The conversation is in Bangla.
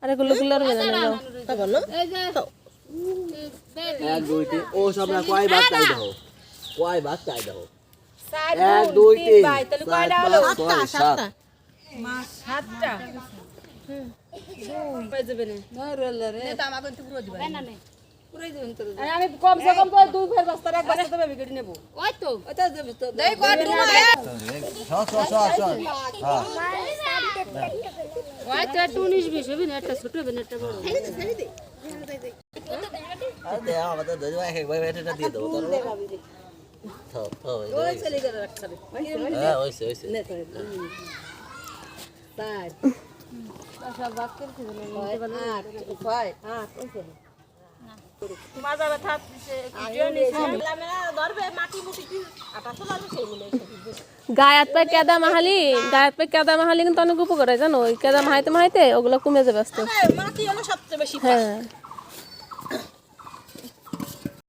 আরে গুলো গুলোর বেলা না যাও তা বলো এই যে 1 2 3 ও সবরা কয় ভাগ চাই দাও কয় ভাগ চাই দাও 1 2 3 ভাই তাহলে কয়টা হলো 7 মাছ 7টা হয়ে যাবে না নেতা আমাকে একটু পুরো দিবা না না পুরাই দিবেন তো আরে আমি কম সে কম তো দুই ফের বস্তা এক বস্তা তো বেবি কেটে নেব ওই তো ওটা দেবে তো দেই কত তোমার সর হ্যাঁ ওই তো 19 20 হবে না একটা ছোট হবে না একটা বড় আরে দে আমাদের দুই ভাই এক ভাই এটা দিয়ে দাও তো ওই ছেলে করে রাখতে হবে হ্যাঁ ওইছে নে তো তাই সব ভাগ করে দিবেন ভাই মাঝে ব্যথা ধরবে মাটি মুটি আটা চলাবে সেগুলো গায়াত পায় কেদা মাহালি কিন্তু অনেক উপকার হয় জানো ওই কেদা মাহাইতে ওগুলো কমে যাবে আস্তে আস্তে মাটি হলো সবচেয়ে বেশি হ্যাঁ